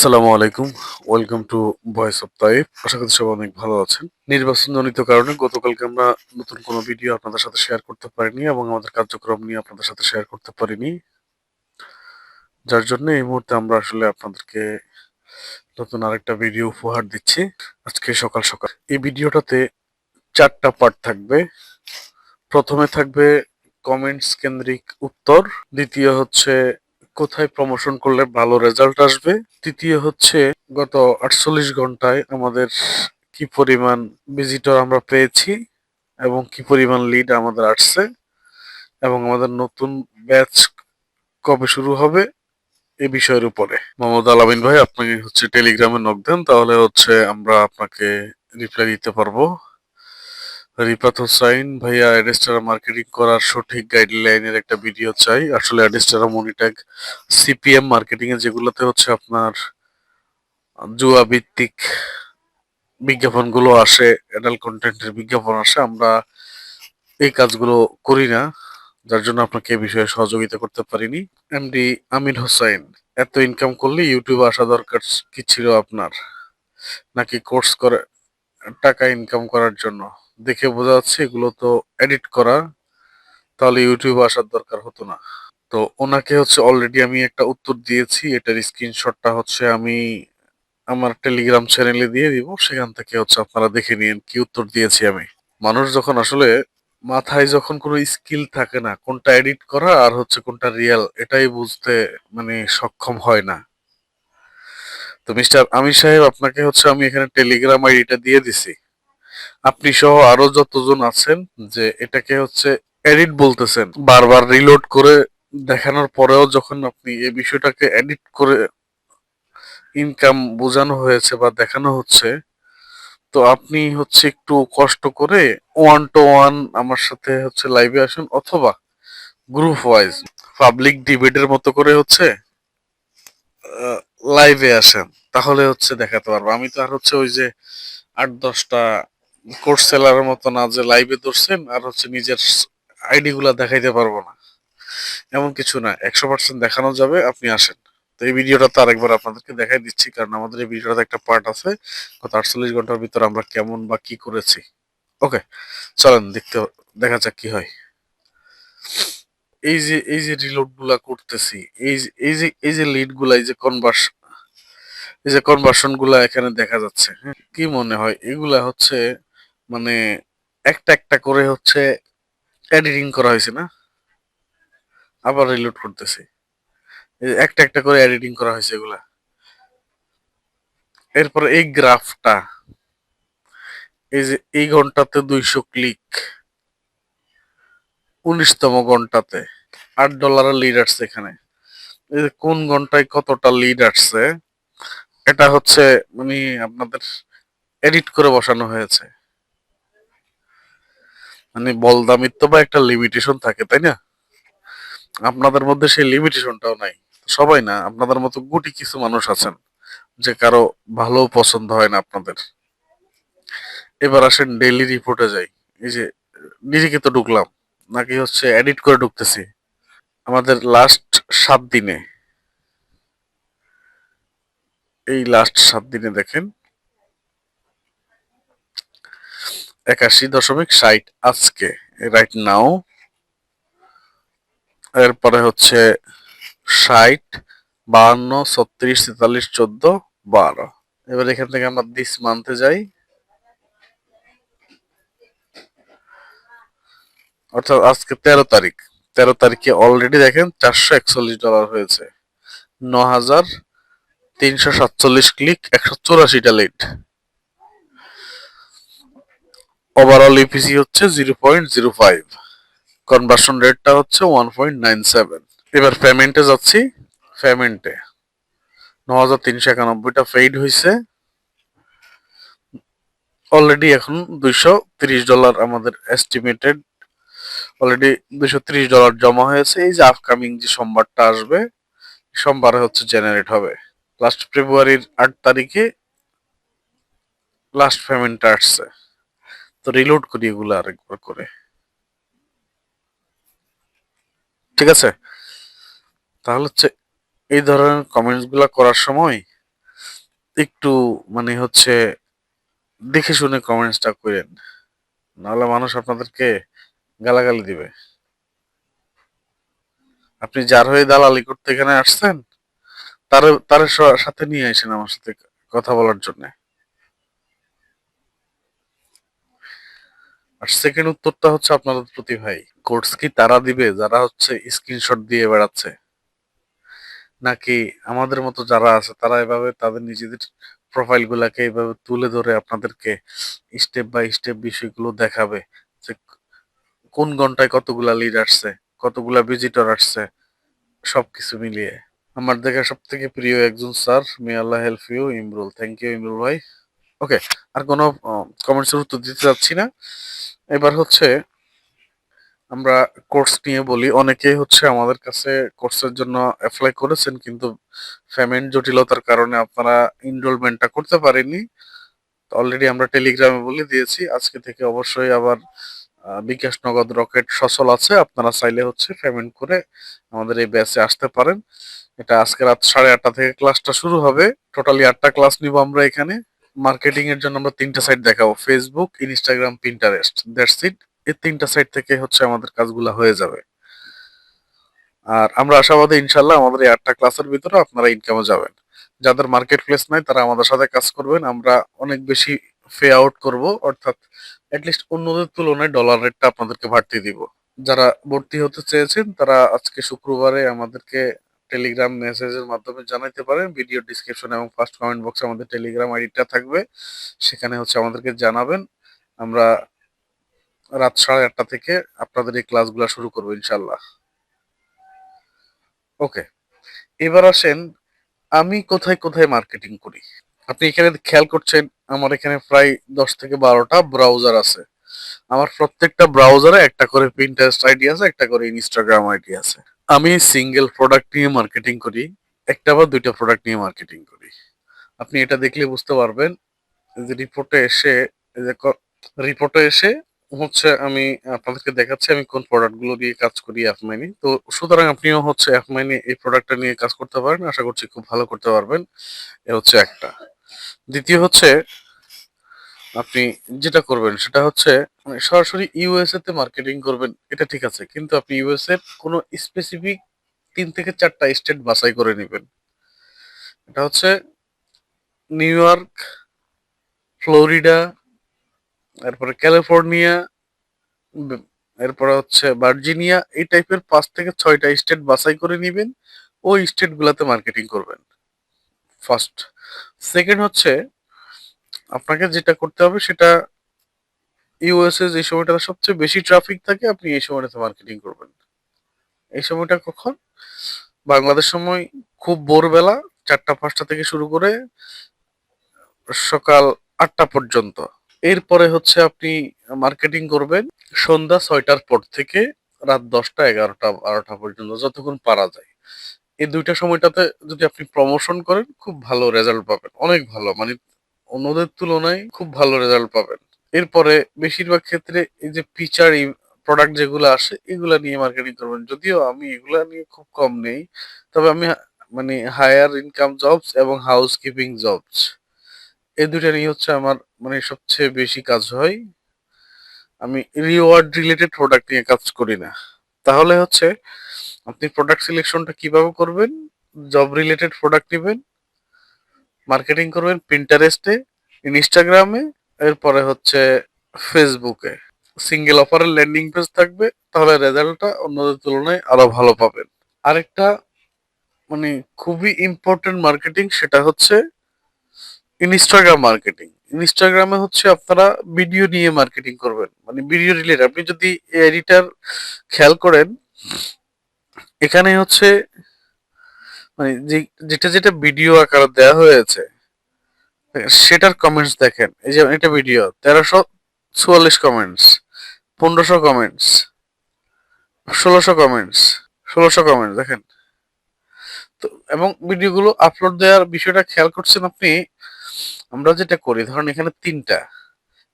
আসসালামু আলাইকুম। Welcome to voice of Taib. আশা করি সবাই অনেক ভালো আছেন। নির্বাচনজনিত কারণে গতকালকে আমরা নতুন কোনো ভিডিও আপনাদের সাথে শেয়ার করতে পারিনি এবং আমাদের কার্যক্রম নিয়ে আপনাদের সাথে শেয়ার করতে পারিনি। যার জন্য এই মুহূর্তে আমরা আসলে আপনাদেরকে নতুন আরেকটা ভিডিও উপহার দিচ্ছি আজকে সকাল সকাল। এই ভিডিওটাতে 4টা পার্ট থাকবে। প্রথমে থাকবে কমেন্টস কেন্দ্রিক উত্তর, দ্বিতীয় হচ্ছে কোথায় প্রমোশন করলে ভালো রেজাল্ট আসবে, তৃতীয় হচ্ছে গত 48 ঘন্টায় আমাদের কি পরিমাণ ভিজিটর আমরা পেয়েছি এবং কি পরিমাণ লিড আমাদের আসছে এবং আমাদের নতুন ব্যাচ কবে শুরু হবে এই বিষয়ের উপরে। মোহাম্মদ আলামিন ভাই, আপনি হচ্ছে টেলিগ্রামে নক দেন, তাহলে হচ্ছে আমরা আপনাকে রিপ্লাই দিতে পারবো। রিফাত হোসাইন ভাইয়া, অ্যাডেস্টারা মার্কেটিং করার সঠিক গাইডলাইনের একটা ভিডিও চাই। আসলে অ্যাডেস্টারা মনিট্যাগ সিপিএম মার্কেটিং এ যেগুলোতে হচ্ছে আপনার জুয়া ভিত্তিক বিজ্ঞাপনগুলো আসে, অ্যাডাল্ট কন্টেন্টের বিজ্ঞাপন আসে, আমরা এই কাজগুলো করি না, যার জন্য আপনাকে এই বিষয়ে সহযোগিতা করতে পারিনি। এমডি আমির হোসাইন, এত ইনকাম করলে ইউটিউবে আসা দরকার কি ছিল আপনার, নাকি কোর্স করে টাকা ইনকাম করার জন্য? দেখে বোঝা যাচ্ছে এগুলো তো এডিট করা, তাহলে ইউটিউবে আসার দরকার হতো না। তো ওনাকে হচ্ছে অলরেডি আমি একটা উত্তর দিয়েছি, এটার স্ক্রিনশটটা হচ্ছে আমি আমার টেলিগ্রাম চ্যানেলে দিয়ে দিব, সেখান থেকে হচ্ছে আপনারা দেখে নিন কি উত্তর দিয়েছি আমি। মানুষ যখন আসলে মাথায় যখন কোনো স্কিল থাকে না, কোনটা এডিট করা আর হচ্ছে কোনটা রিয়েল এটাই বুঝতে সক্ষম হয় না। তো মিস্টার আমির সাহেব, আপনাকে হচ্ছে আমি এখানে টেলিগ্রাম আইডিটা দিয়ে দিছি। আপনি সহ আরো যতজন আছেন যে এটাকে হচ্ছে এডিট বলতেছেন, বারবার রিলোড করে দেখানোর পরেও যখন আপনি এই বিষয়টাকে এডিট করে ইনকাম বোঝানো হয়েছে বা দেখানো হচ্ছে, তো আপনি হচ্ছে একটু কষ্ট করে ওয়ান টু ওয়ান আমার সাথে হচ্ছে লাইভে আসুন, অথবা গ্রুপ ওয়াইজ পাবলিক ডিবেটের মতো করে হচ্ছে লাইভে আসেন, তাহলে হচ্ছে দেখাতে পারবো। আমি তো আর হচ্ছে ওই যে 8-10টা কোর্স সেলারের মতো না যে লাইভে ধরছেন আর হচ্ছে নিজের আইডি গুলা দেখাইতে পারবো না, এমন কিছু না। 100% দেখানো যাবে, আপনি আসেন। তো এই ভিডিওটা তো আরেকবার আপনাদেরকে দেখাই দিচ্ছি, কারণ আমাদের এই ভিডিওটাতে একটা পার্ট আছে গত 48 ঘন্টার ভিতর আমরা কেমন বা কি করেছি। ওকে, চলেন দেখা যাক কি হয়। এই যে রিলোড গুলা করতেছি, এই যে লিড গুলা, এই যে কনভার্সন গুলা এখানে দেখা যাচ্ছে, হ্যাঁ, কি মনে হয় এগুলা হচ্ছে মানে একটা একটা করে হচ্ছে এডিটিং করা হয়েছে না? আবার রিলোড করতেছি, এই যে একটা একটা করে এডিটিং করা হয়েছে এগুলা। এরপরে এই গ্রাফটা, এই যে এই ঘন্টাতে 200 ক্লিক, 19তম ঘন্টাতে $8 লিড আসছে এখানে। এই যে কোন ঘন্টায় কতটা লিড আসছে, এটা হচ্ছে মানে আপনাদের এডিট করে বসানো হয়েছে। মানে বলদামির তো বা একটা লিমিটেশন থাকে, তাই না? আপনাদের মধ্যে সেই লিমিটেশনটাও নাই। সবাই না, আপনাদের মতো গুটি কিছু মানুষ আছেন যে কারো ভালো পছন্দ হয় না আপনাদের। এবার আসেন ডেইলি রিপোর্টে যাই। এই যে নিজেকে তো ঢুকলাম, নাকি হচ্ছে এডিট করে ঢুকতেছি। আমাদের লাস্ট 7 দিনে, এই লাস্ট 7 দিনে দেখেন 81.60 আজকে, রাইট নাও। এরপরে হচ্ছে 60, 52, 36, 43, 14, 12। এবার এখান থেকে আমরা দিস মান্থে যাই, অর্থাৎ আজকে 13 তারিখ। 13 তারিখে অলরেডি দেখেন $441 হয়েছে, 9,347 ক্লিক, 184টা লিড। ওভারঅল ইপিসি হচ্ছে 0.05, কনভার্সন রেটটা হচ্ছে 1.97। এবার পেমেন্টে যাচ্ছি। পেমেন্টে 9,391টা পেইড হয়েছে অলরেডি। এখন $230 আমাদের এস্টিমেটেড, অলরেডি $230 জমা হয়েছে। এই যে আপকামিং যে সোমবারটা আসবে, সোমবারে হচ্ছে জেনারেট হবে। লাস্ট ফেব্রুয়ারির 8 তারিখে লাস্ট পেমেন্টটা আসছে। তো রিলোড করি এগুলো আরেকবার করে, ঠিক আছে? তাহলে হচ্ছে এই ধরনের কমেন্টস গুলা করার সময় একটু মানে হচ্ছে দেখে শুনে কমেন্টসটা করেন, নাহলে মানুষ আপনাদেরকে গালাগালি দিবে। আপনি যার হয়ে দালালি করতে এখানে আসছেন, তার সাথে নিয়ে আসেন আমার সাথে কথা বলার জন্য। আর সেকেন্ড উত্তরটা হচ্ছে আপনাদের প্রতি ভাই, কোর্স কি তারা দিবে যারা হচ্ছে স্ক্রিনশট দিয়ে বেড়াচ্ছে, নাকি আমাদের মতো যারা আছে তারা এভাবে তাদের নিজেদের প্রোফাইল গুলাকে এভাবে তুলে ধরে আপনাদেরকে স্টেপ বাই স্টেপ বিষয়গুলো দেখাবে যে কোন ঘন্টায় কতগুলা লিড আসছে, কতগুলা ভিজিটর আসছে, সবকিছু মিলিয়ে। আমার দেখা সব থেকে প্রিয় একজন sir, may Allah help you Imrul. Thank you Imrul ভাই। ওকে, আর কোনো কমেন্টসের উত্তর দিতে চাচ্ছি না। এবার হচ্ছে আমরা কোর্স নিয়ে বলি। অনেকেই হচ্ছে আমাদের কাছে কোর্সের জন্য অ্যাপ্লাই করেছেন, কিন্তু পেমেন্ট জটিলতার কারণে আপনারা এনরোলমেন্টটা করতে পারেননি। অলরেডি আমরা টেলিগ্রামে বলে দিয়েছি, আজকে থেকে অবশ্যই আবার বিকাশ নগদ রকেট সচল আছে, আপনারা চাইলে হচ্ছে পেমেন্ট করে আমাদের এই ব্যাচে আসতে পারেন। এটা আজকে রাত 8:30 থেকে ক্লাসটা শুরু হবে। টোটালি 8টা ক্লাস নিব আমরা এখানে। মার্কেটিং এর জন্য আমরা 3টা সাইট দেখাবো, Facebook, Instagram, Pinterest, that's it. এই 3টা সাইট থেকে হচ্ছে আমাদের কাজগুলো হয়ে যাবে। আর আমরা আশাবাদী ইনশাল্লাহ আমাদের এই 8টা ক্লাসের ভিতরে আপনারা ইনকামে যাবেন। যাদের মার্কেট প্লেস নাই তারা আমাদের সাথে কাজ করবেন, আমরা অনেক বেশি পে আউট করব, অর্থাৎ অ্যাটলিস্ট অন্যদের তুলনায় ডলার রেটটা আপনাদেরকে বাড়তি দিব। যারা ভর্তি হতে চেয়েছেন তারা আজকে শুক্রবারে আমাদেরকে টেলিগ্রাম মেসেজের মাধ্যমে জানাইতে পারেন। ভিডিও ডিসক্রিপশন এবং ফার্স্ট কমেন্ট বক্সে আমাদের টেলিগ্রাম আইডিটা থাকবে, সেখানে হচ্ছে আমাদেরকে জানাবেন। আমরা রাত 8:30 থেকে আপনাদের এই ক্লাসগুলো শুরু করবো ইনশাল্লাহ। ওকে, এবার আসেন আমি কোথায় কোথায় মার্কেটিং করি। আপনি এখানে খেয়াল করছেন আমার এখানে প্রায় 10 থেকে 12টা ব্রাউজার আছে। আমার প্রত্যেকটা ব্রাউজারে একটা করে পিন্টারেস্ট আইডি আছে, একটা করে ইনস্টাগ্রাম আইডি আছে। আমি সিঙ্গেল প্রোডাক্ট নিয়ে মার্কেটিং করি, একটা বা দুইটা প্রোডাক্ট নিয়ে মার্কেটিং করি। আপনি এটা দেখলে বুঝতে পারবেন যে রিপোর্টে এসে হচ্ছে আমি আপনাদেরকে দেখাচ্ছি আমি কোন প্রোডাক্ট গুলো দিয়ে কাজ করি অ্যাপমাইনি। তো সুতরাং আপনিও হচ্ছে অ্যাপমাইনি এই প্রোডাক্টটা নিয়ে কাজ করতে পারেন, আশা করছি খুব ভালো করতে পারবেন। এ হচ্ছে একটা। দ্বিতীয় হচ্ছে আপনি যেটা করবেন সেটা হচ্ছে মানে সরাসরি ইউএসএ তে মার্কেটিং করবেন, এটা ঠিক আছে, কিন্তু আপনি ইউএসএ এর কোনো স্পেসিফিক 3 থেকে 4টা স্টেট বাছাই করে নেবেন। এটা হচ্ছে নিউ ইয়র্ক, ফ্লোরিডা, এরপরে ক্যালিফোর্নিয়া, উম, এরপরে হচ্ছে ভার্জিনিয়া, এই টাইপের 5 থেকে 6টা স্টেট বাছাই করে নিবেন। ওই স্টেট গুলাতে মার্কেটিং করবেন ফার্স্ট। সেকেন্ড হচ্ছে আপনাকে যেটা করতে হবে সেটা ইউএসএ যে সময়টাতে সবচেয়ে বেশি ট্রাফিক থাকে আপনি এই সময়টাতে মার্কেটিং করবেন। এই সময়টা কখন? বাংলাদেশ সময় খুব ভোরবেলা 4টা 5টা থেকে শুরু করে সকাল 8টা পর্যন্ত। এরপরে হচ্ছে আপনি মার্কেটিং করবেন সন্ধ্যা 6টার পর থেকে রাত 10টা 11টা 12টা পর্যন্ত, যতক্ষণ পারা যায়। এই দুইটা সময়টাতে যদি আপনি প্রমোশন করেন খুব ভালো রেজাল্ট পাবেন, অনেক ভালো, মানে অন্যদের তুলনায় খুব ভালো রেজাল্ট পাবেন। এরপরে বেশিরভাগ ক্ষেত্রে এই যে ফিচার প্রোডাক্ট যেগুলো আসে এগুলা নিয়ে মার্কেটিং করবেন, যদিও আমি এগুলা নিয়ে খুব কম নেই। তবে আমি মানে হায়ার ইনকাম জবস এবং হাউস কিপিং জবস এই দুইটা নিয়ে হচ্ছে আমার মানে সবচেয়ে বেশি কাজ হয়। আমি রিওয়ার্ড রিলেটেড প্রোডাক্ট নিয়ে কাজ করি না। তাহলে হচ্ছে আপনি প্রোডাক্ট সিলেকশনটা কিভাবে করবেন? জব রিলেটেড প্রোডাক্ট নেবেন, মার্কেটিং করবেন পিন্টারেস্টে, ইনস্টাগ্রামে, এরপরে হচ্ছে ফেসবুকে। সিঙ্গেল অফারের ল্যান্ডিং পেজ থাকবে, তাহলে রেজাল্টটা অন্যদের তুলনায় আরো ভালো পাবেন। আরেকটা মানে খুবই ইম্পর্টেন্ট মার্কেটিং সেটা হচ্ছে ইনস্টাগ্রাম মার্কেটিং। ইনস্টাগ্রামে হচ্ছে আপনারা ভিডিও নিয়ে মার্কেটিং করবেন, মানে ভিডিও রিলেটেড। আপনি যদি এডিটার খেয়াল করেন এখানে হচ্ছে মানে যেটা যেটা ভিডিও আকারে দেওয়া হয়েছে সেটার কমেন্টস দেখেন। এই যে এটা video 1344 comments, 1500 comments, 1600 comments, 1600 comments দেখেন। তো এবং ভিডিওগুলো আপলোড দেওয়ার বিষয়টা খেয়াল করছেন আপনি? আমরা যেটা করি ধরেন এখানে 3টা,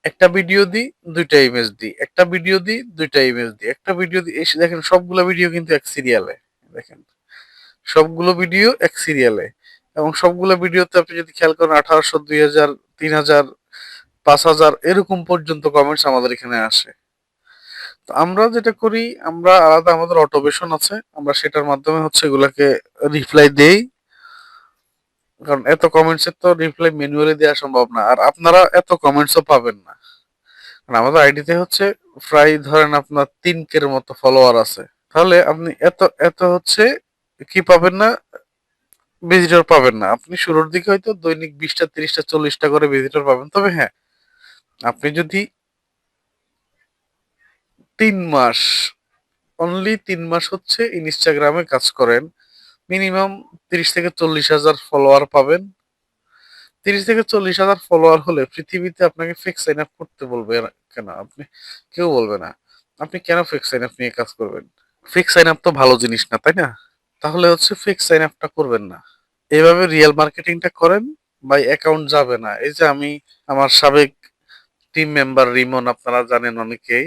একটা ভিডিও দিই, 2টা ইমেজ দিই, একটা ভিডিও দিই, 2টা ইমেজ দিই, একটা ভিডিও দিই, এসে দেখেন সবগুলো ভিডিও কিন্তু এক সিরিয়ালে। দেখেন সবগুলো ভিডিও এক সিরিয়ালে, এবং সবগুলো ভিডিওতে আপনি যদি খেয়াল করেন 1800, 2000, 3000, 5000 এরকম পর্যন্ত কমেন্টস আমাদের এখানে আসে। তো আমরা যেটা করি, আমরা আলাদা আমাদের অটোমেশন আছে, আমরা সেটার মাধ্যমে হচ্ছে এগুলাকে রিপ্লাই দেই। কারণ এত কমেন্টসের তো রিপ্লাই ম্যানুয়ালি দেওয়া সম্ভব না, আর আপনারা এত কমেন্টসও পাবেন না। কারণ আমাদের আইডিতে হচ্ছে প্রায় ধরেন আপনার 3K মতো ফলোয়ার আছে। তাহলে আপনি এত এত হচ্ছে কি পাবেন না, ভিজিটর পাবেন না। আপনি শুরুর দিকে হয়তো দৈনিক 20টা, 30টা, 40টা করে ভিজিটর পাবেন। তবে হ্যাঁ, আপনি যদি 3 মাস, অনলি 3 মাস হচ্ছে ইনস্টাগ্রামে কাজ করেন, মিনিমাম 30 থেকে 40 হাজার ফলোয়ার পাবেন। 30 থেকে 40 হাজার ফলোয়ার হলে পৃথিবীতে আপনাকে ফেক সাইন আপ করতে বলবে কেন? আপনি, কেউ বলবে না। আপনি কেন ফেক সাইন আপ নিয়ে কাজ করবেন? ফেক সাইন আপ তো ভালো জিনিস না, তাই না? তাহলে হচ্ছে ফেক সাইন আপটা করবেন না, এভাবে রিয়েল মার্কেটিংটা করেন। বাই অ্যাকাউন্ট যাবে না। এই যে আমি আমার সাবেক টিম মেম্বার রিমন, আপনারা জানেন অনেকেই,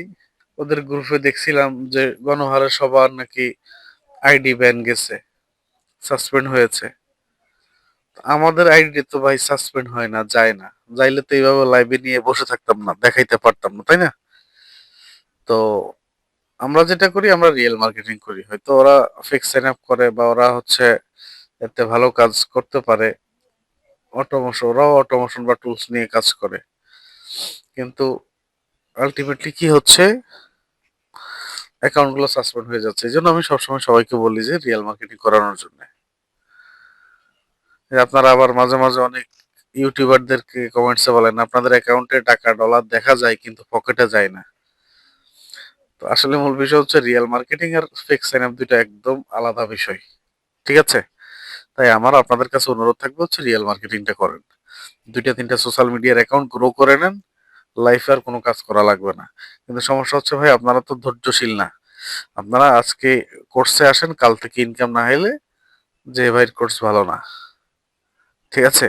ওদের গ্রুপে দেখছিলাম যে গণহারে সবার নাকি আইডি ব্যান গেছে, সাসপেন্ড হয়েছে। আমাদের আইডি তো ভাই সাসপেন্ড হয় না, যায় না। যাইলে তো এইভাবে লাইভে নিয়ে বসে থাকতাম না, দেখাইতে পারতাম না, তাই না? তো আমরা যেটা করি, আমরা রিয়েল মার্কেটিং করি। হয়তো ওরা ফিক্স সাইন আপ করে বা ওরা হচ্ছে এতে ভালো কাজ করতে পারে, অটোমেশন, ওরাও অটোমেশন বা টুলস নিয়ে কাজ করে, কিন্তু আলটিমেটলি কি হচ্ছে, অ্যাকাউন্ট গুলো সাসপেন্ড হয়ে যাচ্ছে। এই জন্য আমি সবসময় সবাইকে বলি যে রিয়েল মার্কেটিং করানোর জন্য। আপনারা আবার মাঝে মাঝে অনেক ইউটিউবারদেরকে কমেন্টসে বলেন আপনাদের অ্যাকাউন্টে টাকা ডলার দেখা যায় কিন্তু পকেটে যায় না। তো আসলে মূল বিষয় হচ্ছে রিয়েল মার্কেটিং আর ফেক সাইন আপ দুইটা একদম আলাদা বিষয়। ঠিক আছে? তাই আমার আপনাদের কাছে অনুরোধ থাকবে হচ্ছে রিয়েল মার্কেটিংটা করেন। 2টা 3টা সোশ্যাল মিডিয়ার অ্যাকাউন্ট গ্রো করে নেন, লাইফে আর কোনো কাজ করা লাগবে না। কিন্তু সমস্যা হচ্ছে ভাই, আপনারা তো ধৈর্যশীল না। আপনারা আজকে কোর্সে আসেন, কাল থেকে ইনকাম না হলে যে ভাইয়ের কোর্স ভালো না। ঠিক আছে?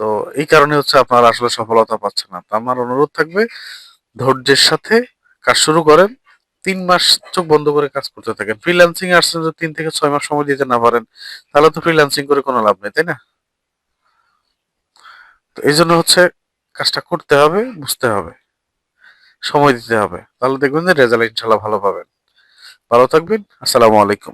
তো এই কারণে হচ্ছে আপনারা আসলে সফলতা পাচ্ছেন না। তো আমার অনুরোধ থাকবে, ধৈর্যের সাথে কাজ শুরু করেন। 3 মাস চোখ বন্ধ করে কাজ করতে থাকেন। ফ্রিল্যান্সিং এ আসছেন, যদি 3 থেকে 6 মাস সময় দিতে না পারেন, তাহলে তো ফ্রিল্যান্সিং করে কোনো লাভ নেই, তাই না? তো এই জন্য হচ্ছে কাজটা করতে হবে, বুঝতে হবে, সময় দিতে হবে। তাহলে দেখবেন যে রেজাল্ট ইনশাল্লাহ ভালো পাবেন। ভালো থাকবেন। আসসালামু আলাইকুম।